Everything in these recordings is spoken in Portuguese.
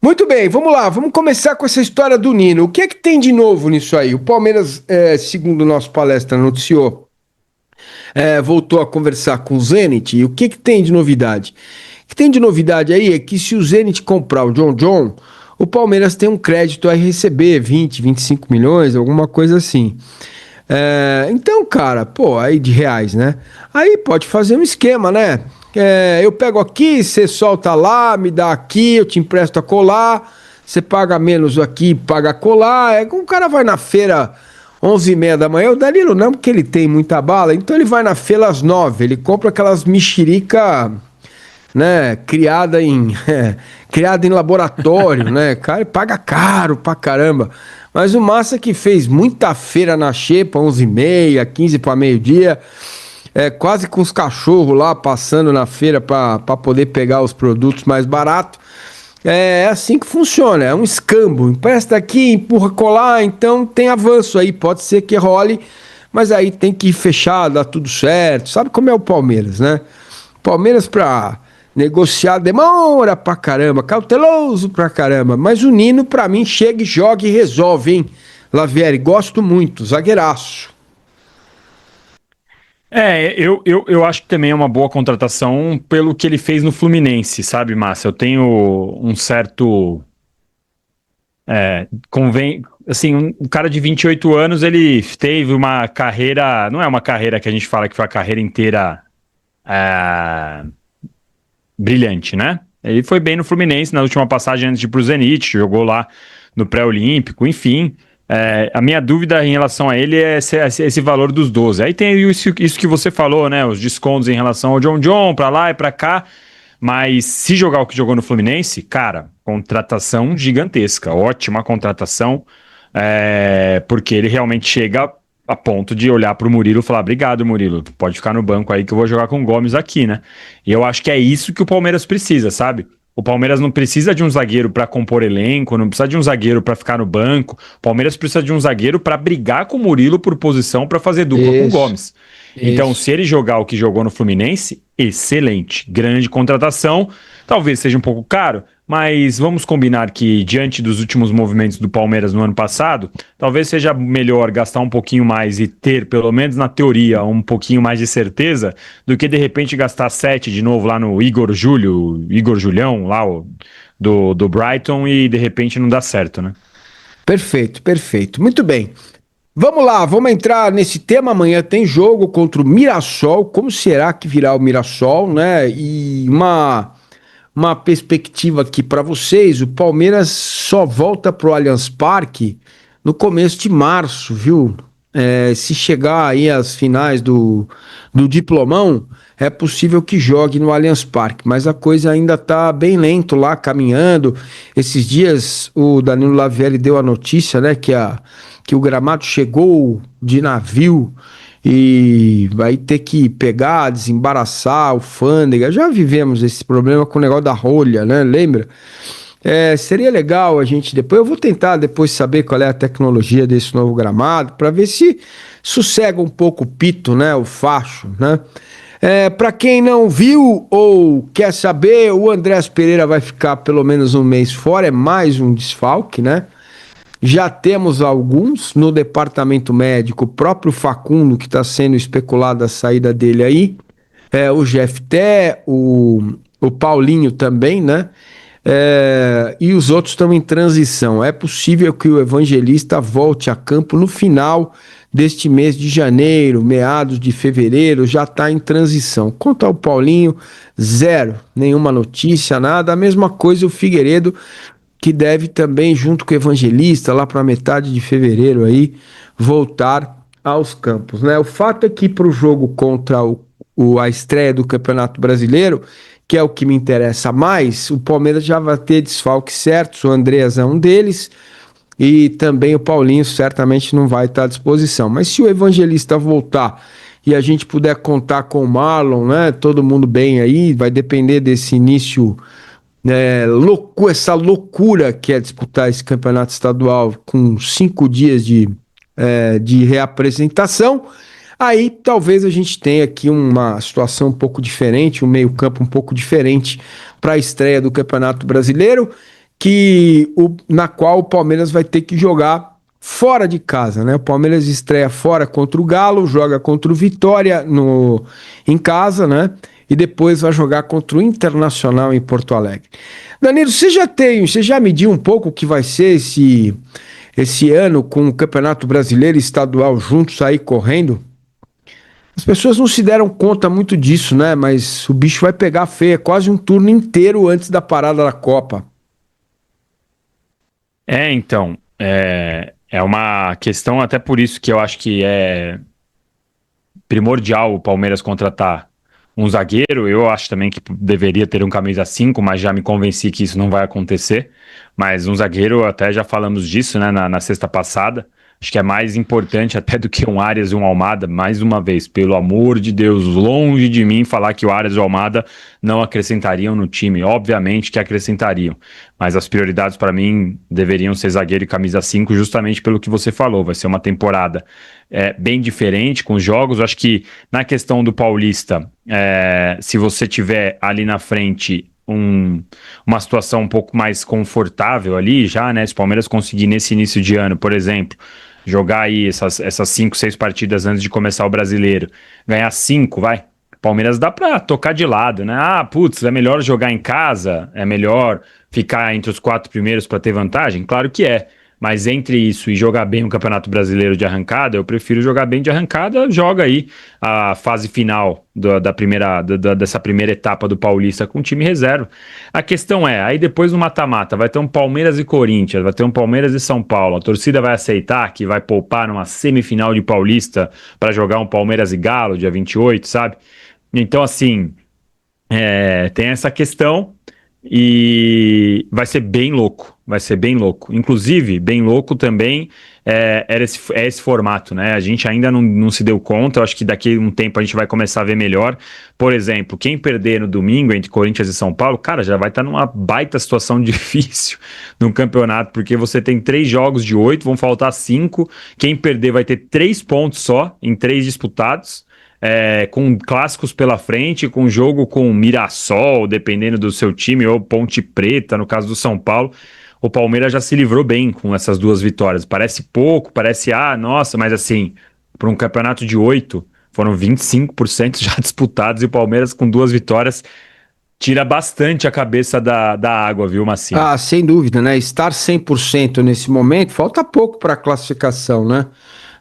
Muito bem, vamos lá, vamos começar com essa história do Nino. O que é que tem de novo nisso aí? O Palmeiras, segundo o nosso palestra noticiou, voltou a conversar com o Zenit. E o que é que tem de novidade? O que tem de novidade aí é que se o Zenit comprar o John John, o Palmeiras tem um crédito a receber, 20, 25 milhões, alguma coisa assim. Então, cara, pô, aí de reais, né? Aí pode fazer um esquema, né? Eu pego aqui, você solta lá, me dá aqui, eu te empresto a colar, você paga menos aqui, paga a colar. O cara vai na feira 11h30 da manhã, o Danilo não, porque ele tem muita bala, então ele vai na feira às 9h, ele compra aquelas mexerica, né, criada em laboratório, né, cara, paga caro pra caramba. Mas o massa é que fez muita feira na Xepa, 11h30, 15 para meio-dia, quase com os cachorros lá passando na feira para poder pegar os produtos mais baratos. É assim que funciona, é um escambo. Empresta aqui, empurra colar, então tem avanço aí, pode ser que role, mas aí tem que fechar, dar tudo certo. Sabe como é o Palmeiras, né? Palmeiras pra negociar demora pra caramba, cauteloso pra caramba, mas o Nino pra mim chega e joga e resolve, hein? Lavieri, gosto muito, zagueiraço. Eu acho que também é uma boa contratação pelo que ele fez no Fluminense, sabe, Márcio? Eu tenho um certo. Assim, um cara de 28 anos, ele teve uma carreira. Não é uma carreira que a gente fala que foi a carreira inteira é, brilhante, né? Ele foi bem no Fluminense na última passagem antes de ir pro Zenit, jogou lá no pré-olímpico, enfim. A minha dúvida em relação a ele é esse valor dos 12. Aí tem isso que você falou, né? Os descontos em relação ao John John, pra lá e pra cá. Mas se jogar o que jogou no Fluminense, cara, contratação gigantesca, ótima contratação, porque ele realmente chega a ponto de olhar pro Murilo e falar: obrigado, Murilo, pode ficar no banco aí que eu vou jogar com o Gomes aqui, né? E eu acho que é isso que o Palmeiras precisa, sabe? O Palmeiras não precisa de um zagueiro para compor elenco, não precisa de um zagueiro para ficar no banco. O Palmeiras precisa de um zagueiro para brigar com o Murilo por posição para fazer dupla com o Isso, Gomes. Então, isso. se ele jogar o que jogou no Fluminense, excelente. Grande contratação. Talvez seja um pouco caro, mas vamos combinar que, diante dos últimos movimentos do Palmeiras no ano passado, talvez seja melhor gastar um pouquinho mais e ter, pelo menos na teoria, um pouquinho mais de certeza, do que de repente gastar 7 de novo lá no Igor Julião, lá do Brighton, e de repente não dá certo, né? Perfeito, perfeito. Muito bem. Vamos lá, vamos entrar nesse tema. Amanhã tem jogo contra o Mirassol. Como será que virá o Mirassol, né? E uma perspectiva aqui para vocês: o Palmeiras só volta pro Allianz Parque no começo de março, viu? Se chegar aí às finais do Diplomão, é possível que jogue no Allianz Parque, mas a coisa ainda tá bem lento lá, caminhando. Esses dias o Danilo Lavieri deu a notícia, né, que o gramado chegou de navio e vai ter que pegar, desembaraçar a alfândega. Já vivemos esse problema com o negócio da rolha, né? Lembra? Seria legal a gente depois. Eu vou tentar depois saber qual é a tecnologia desse novo gramado para ver se sossega um pouco o pito, né? O facho, né? Para quem não viu ou quer saber, o Andrés Pereira vai ficar pelo menos um mês fora. É mais um desfalque, né? Já temos alguns no departamento médico, o próprio Facundo, que está sendo especulado a saída dele aí, o Jefté, o Paulinho também, né? E os outros estão em transição. É possível que o Evangelista volte a campo no final deste mês de janeiro, meados de fevereiro, já está em transição. Quanto ao Paulinho, zero, nenhuma notícia, nada. A mesma coisa o Figueiredo, que deve também, junto com o Evangelista, lá para metade de fevereiro aí, voltar aos campos, né? O fato é que para o jogo contra a estreia do Campeonato Brasileiro, que é o que me interessa mais, o Palmeiras já vai ter desfalques certos, o Andreas é um deles, e também o Paulinho certamente não vai estar à disposição. Mas se o Evangelista voltar e a gente puder contar com o Marlon, né? Todo mundo bem aí, vai depender desse início, essa loucura que é disputar esse campeonato estadual com 5 dias de reapresentação. Aí talvez a gente tenha aqui uma situação um pouco diferente, um meio-campo um pouco diferente para a estreia do Campeonato Brasileiro, na qual o Palmeiras vai ter que jogar fora de casa, né? O Palmeiras estreia fora contra o Galo, joga contra o Vitória em casa, né? E depois vai jogar contra o Internacional em Porto Alegre. Danilo, você já mediu um pouco o que vai ser esse ano com o Campeonato Brasileiro e Estadual juntos aí correndo? As pessoas não se deram conta muito disso, né? Mas o bicho vai pegar feio, é quase um turno inteiro antes da parada da Copa. Então, é uma questão até por isso que eu acho que é primordial o Palmeiras contratar um zagueiro. Eu acho também que deveria ter um camisa 5, mas já me convenci que isso não vai acontecer. Mas um zagueiro, até já falamos disso, né, na sexta passada. Acho que é mais importante até do que um Arias e um Almada, mais uma vez, pelo amor de Deus, longe de mim falar que o Arias e o Almada não acrescentariam no time. Obviamente que acrescentariam, mas as prioridades para mim deveriam ser zagueiro e camisa 5, justamente pelo que você falou. Vai ser uma temporada bem diferente com os jogos. Acho que na questão do Paulista, se você tiver ali na frente uma situação um pouco mais confortável ali já, né? Se o Palmeiras conseguir nesse início de ano, por exemplo, jogar aí essas 5, 6 partidas antes de começar o Brasileiro, ganhar 5, vai. Palmeiras dá pra tocar de lado, né? Ah, putz, é melhor jogar em casa? É melhor ficar entre os 4 primeiros para ter vantagem? Claro que é. Mas entre isso e jogar bem o Campeonato Brasileiro de arrancada, eu prefiro jogar bem de arrancada. Joga aí a fase final dessa primeira etapa do Paulista com time reserva. A questão aí depois no mata-mata vai ter um Palmeiras e Corinthians, vai ter um Palmeiras e São Paulo. A torcida vai aceitar que vai poupar numa semifinal de Paulista para jogar um Palmeiras e Galo dia 28, sabe? Então, assim, tem essa questão e vai ser bem louco. Vai ser bem louco. Inclusive, bem louco também é esse formato, né? A gente ainda não se deu conta. Eu acho que daqui a um tempo a gente vai começar a ver melhor. Por exemplo, quem perder no domingo entre Corinthians e São Paulo, cara, já vai estar numa baita situação difícil no campeonato, porque você tem 3 jogos de 8, vão faltar 5. Quem perder vai ter 3 pontos só em 3 disputados. Com clássicos pela frente, com jogo com Mirassol, dependendo do seu time, ou Ponte Preta, no caso do São Paulo. O Palmeiras já se livrou bem com essas 2 vitórias. Parece pouco, parece, nossa, mas assim, para um campeonato de 8, foram 25% já disputados, e o Palmeiras com 2 vitórias tira bastante a cabeça da água, viu, Massinho? Ah, sem dúvida, né? Estar 100% nesse momento, falta pouco para a classificação, né?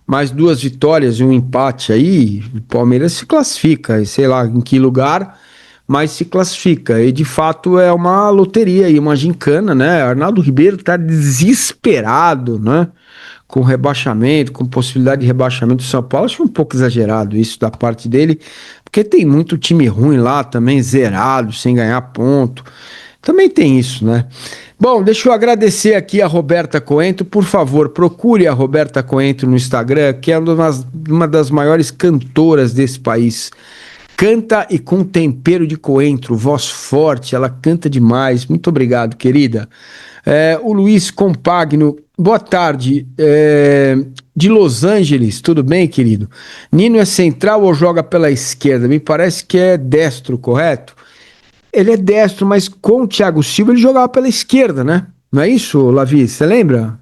Mais 2 vitórias e um empate aí, o Palmeiras se classifica, sei lá em que lugar, mas se classifica. E de fato é uma loteria e uma gincana, né? Arnaldo Ribeiro tá desesperado, né? Com rebaixamento, com possibilidade de rebaixamento do São Paulo. Acho um pouco exagerado isso da parte dele, porque tem muito time ruim lá também, zerado, sem ganhar ponto. Também tem isso, né? Bom, deixa eu agradecer aqui a Roberta Coentro. Por favor, procure a Roberta Coentro no Instagram, que é uma das maiores cantoras desse país. Canta e com tempero de coentro, voz forte, ela canta demais. Muito obrigado, querida. O Luiz Compagno, boa tarde. De Los Angeles, tudo bem, querido? Nino é central ou joga pela esquerda? Me parece que é destro, correto? Ele é destro, mas com o Thiago Silva ele jogava pela esquerda, né? Não é isso, Lavi? Você lembra?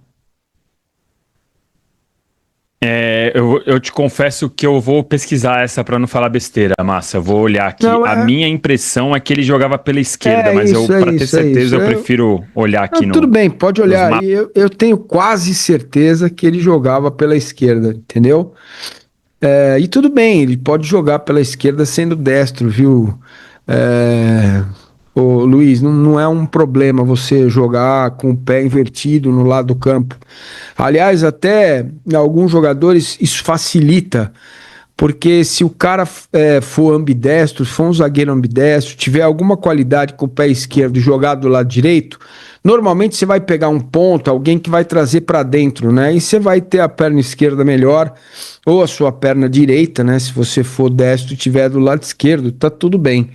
Eu te confesso que eu vou pesquisar essa para não falar besteira, Massa. Eu vou olhar aqui. Não, A minha impressão é que ele jogava pela esquerda, mas para ter certeza eu prefiro olhar aqui no. Tudo bem, pode olhar. Eu tenho quase certeza que ele jogava pela esquerda, entendeu? E tudo bem, ele pode jogar pela esquerda sendo destro, viu? Ô, Luiz, não é um problema você jogar com o pé invertido no lado do campo. Aliás, até alguns jogadores isso facilita, porque se o cara for ambidestro, for um zagueiro ambidestro, tiver alguma qualidade com o pé esquerdo e jogar do lado direito, normalmente você vai pegar um ponto, alguém que vai trazer para dentro, né? E você vai ter a perna esquerda melhor, ou a sua perna direita, né? Se você for destro e tiver do lado esquerdo, tá tudo bem.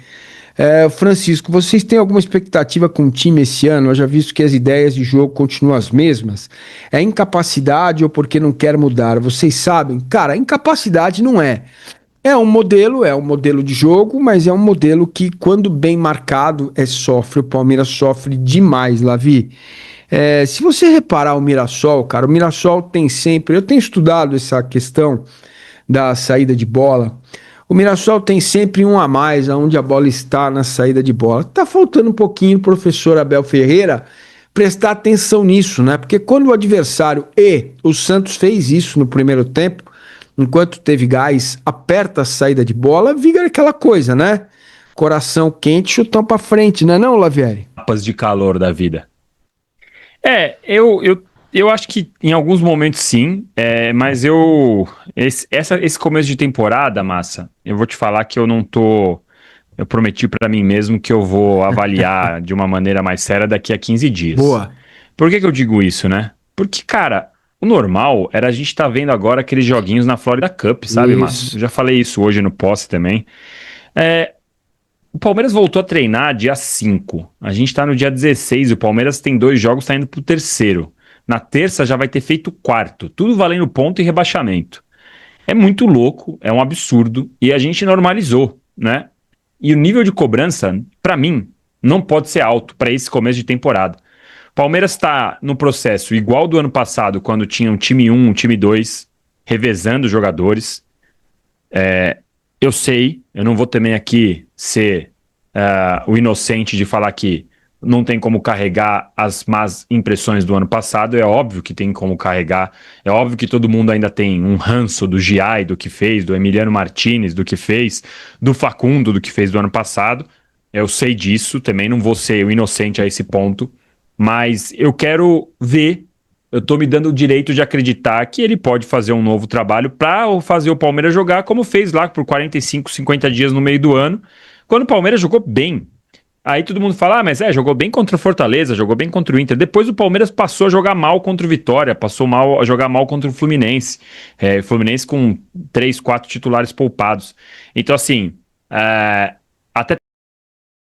Francisco, vocês têm alguma expectativa com o time esse ano? Eu já visto que as ideias de jogo continuam as mesmas. É incapacidade ou porque não quer mudar? Vocês sabem? Cara, incapacidade não é. É um modelo de jogo, mas é um modelo que, quando bem marcado, sofre. O Palmeiras sofre demais, Lavi. Se você reparar o Mirassol, cara, o Mirassol tem sempre. Eu tenho estudado essa questão da saída de bola. O Mirassol tem sempre um a mais aonde a bola está na saída de bola. Tá faltando um pouquinho o professor Abel Ferreira prestar atenção nisso, né? Porque quando o adversário, e o Santos fez isso no primeiro tempo, enquanto teve gás, aperta a saída de bola, vira aquela coisa, né? Coração quente, chutão pra frente, né não, Lavieri? Mapas de calor da vida. Eu acho que em alguns momentos sim, mas esse começo de temporada, Massa, eu vou te falar que eu não tô. Eu prometi pra mim mesmo que eu vou avaliar de uma maneira mais séria daqui a 15 dias. Boa. Por que eu digo isso, né? Porque, cara, o normal era a gente tá vendo agora aqueles joguinhos na Florida Cup, sabe, Massa? Isso. Eu já falei isso hoje no post também. É, o Palmeiras voltou a treinar dia 5. A gente tá no dia 16. O Palmeiras tem 2 jogos, tá indo pro terceiro. Na terça já vai ter feito o quarto. Tudo valendo ponto e rebaixamento. É muito louco, é um absurdo. E a gente normalizou, né? E o nível de cobrança, pra mim, não pode ser alto para esse começo de temporada. Palmeiras está no processo igual do ano passado, quando tinha um time 1, um time 2, revezando os jogadores. Eu sei, eu não vou também aqui ser o inocente de falar que não tem como carregar as más impressões do ano passado. É óbvio que tem como carregar. É óbvio que todo mundo ainda tem um ranço do Giai, do que fez, do Emiliano Martinez, do que fez, do Facundo, do que fez do ano passado. Eu sei disso, também não vou ser o inocente a esse ponto. Mas eu quero ver, eu tô me dando o direito de acreditar que ele pode fazer um novo trabalho para fazer o Palmeiras jogar como fez lá por 45, 50 dias no meio do ano, quando o Palmeiras jogou bem. Aí todo mundo fala, mas jogou bem contra o Fortaleza, jogou bem contra o Inter. Depois o Palmeiras passou a jogar mal contra o Vitória, passou a jogar mal contra o Fluminense. O Fluminense com 3, 4 titulares poupados. Então assim,